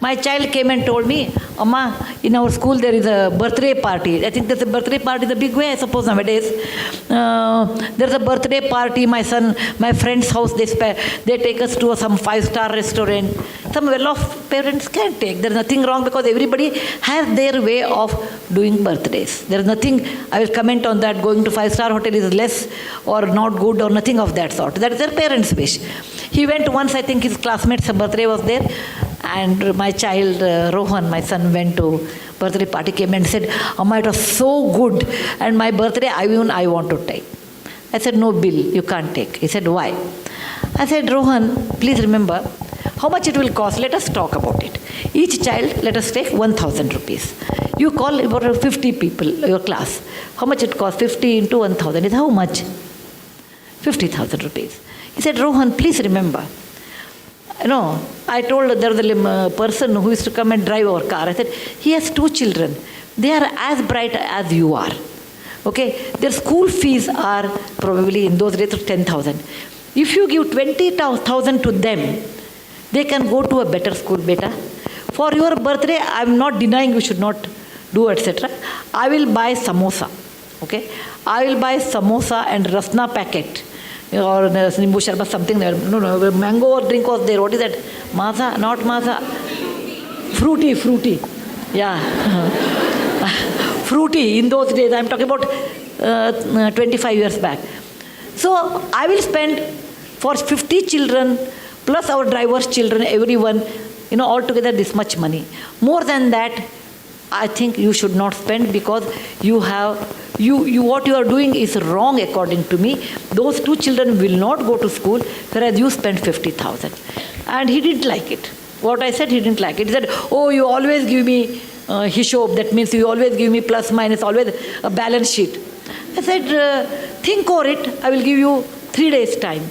My child came and told me, Amma, in our school there is a birthday party. I think there's a birthday party in a big way, I suppose, nowadays. There's a birthday party, my friend's house, they take us to some 5-star restaurant. Some well-off parents can take. There's nothing wrong because everybody has their way of doing birthdays. There's nothing, I will comment on that, going to 5-star hotel is less or not good or nothing of that sort. That's their parents' wish. He went once, I think his classmate's birthday was there. And my child, Rohan, my son, went to birthday party, came and said, Amma, it was so good. And my birthday, I want to take. I said, no, Bill, you can't take. He said, why? I said, Rohan, please remember, how much it will cost? Let us talk about it. Each child, let us take 1,000 rupees. You call about 50 people, your class. How much it costs? 50 into 1,000 is how much? 50,000 rupees. He said, Rohan, please remember, I told there was a person who used to come and drive our car. I said, he has 2 children. They are as bright as you are. Okay? Their school fees are probably in those days 10,000. If you give 20,000 to them, they can go to a better school, beta. For your birthday, I am not denying you should not do, etc. I will buy samosa. Okay? I will buy samosa and rasna packet. Or nimbu sharbat, something there. No, mango drink was there. What is that? Maza? Not maza. Fruity. Yeah. Fruity in those days. I am talking about 25 years back. So I will spend for 50 children plus our driver's children, everyone, altogether this much money. More than that, I think you should not spend because what you are doing is wrong according to me. Those 2 children will not go to school, whereas you spend 50,000. And he didn't like it. What I said, he didn't like it. He said, oh, you always give me hishob. That means you always give me plus minus, always a balance sheet. I said, think over it. I will give you 3 days time.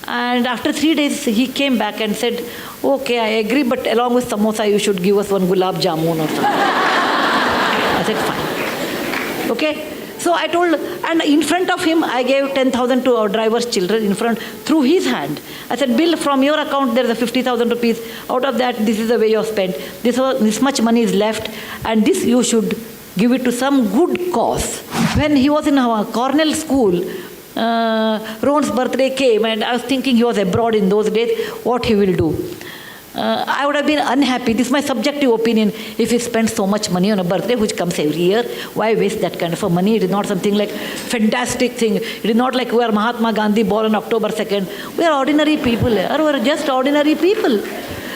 And after 3 days, he came back and said, okay, I agree, but along with samosa, you should give us 1 gulab jamun or something. I said, fine. Okay? So I told, and in front of him, I gave 10,000 to our driver's children in front, through his hand. I said, Bill, from your account, there is a 50,000 rupees. Out of that, this is the way you have spent. This much money is left, and this you should give it to some good cause. When he was in our Cornell school, Ron's birthday came and I was thinking he was abroad in those days, what he will do. I would have been unhappy, this is my subjective opinion, if he spends so much money on a birthday which comes every year. Why waste that kind of a money? It is not something like fantastic thing. It is not like we are Mahatma Gandhi born on October 2nd. We are ordinary people. We are just ordinary people.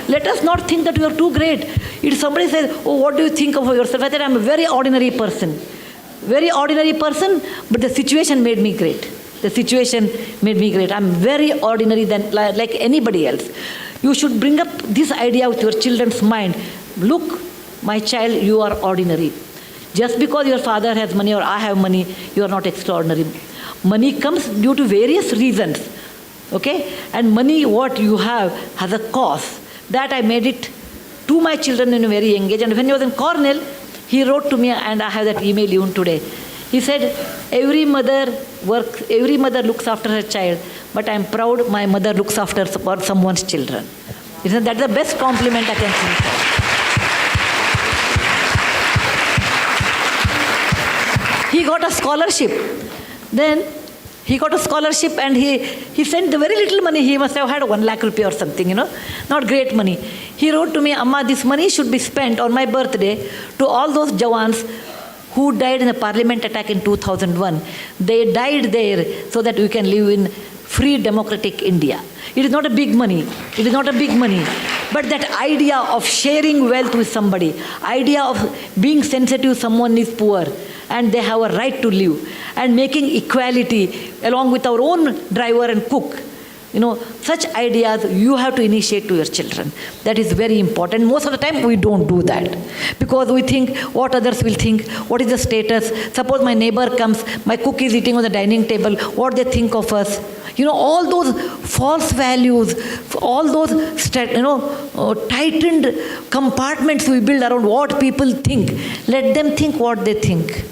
Let us not think that we are too great. If somebody says, oh, what do you think of yourself? I said, I am a very ordinary person. Very ordinary person, but the situation made me great. The situation made me great. I'm very ordinary than like anybody else. You should bring up this idea with your children's mind. Look, my child, you are ordinary. Just because your father has money or I have money, you are not extraordinary. Money comes due to various reasons. Okay? And money, what you have, has a cost. That I made it to my children in a very young age. And when he was in Cornell, he wrote to me, and I have that email even today. He said, every mother looks after her child, but I am proud my mother looks after someone's children. That's the best compliment I can think of. He got a scholarship. Then he got a scholarship and he sent the very little money. He must have had 1 lakh rupee or something, not great money. He wrote to me, Amma, this money should be spent on my birthday to all those Jawans who died in the parliament attack in 2001. They died there so that we can live in free democratic India. It is not a big money. It is not a big money. But that idea of sharing wealth with somebody, idea of being sensitive someone is poor and they have a right to live, and making equality along with our own driver and cook. Such ideas you have to initiate to your children. That is very important. Most of the time we don't do that because we think what others will think, what is the status. Suppose my neighbor comes, my cook is eating on the dining table, what they think of us. All those false values, all those tightened compartments we build around what people think. Let them think what they think.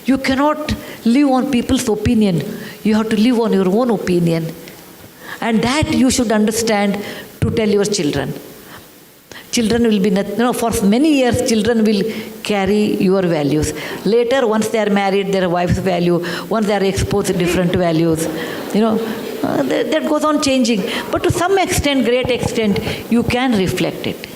You cannot live on people's opinion. You have to live on your own opinion. And that you should understand to tell your children. children will be, for many years, children will carry your values. Later, once they are married, their wife's value, once they are exposed to different values, that goes on changing. But to some extent, great extent, you can reflect it.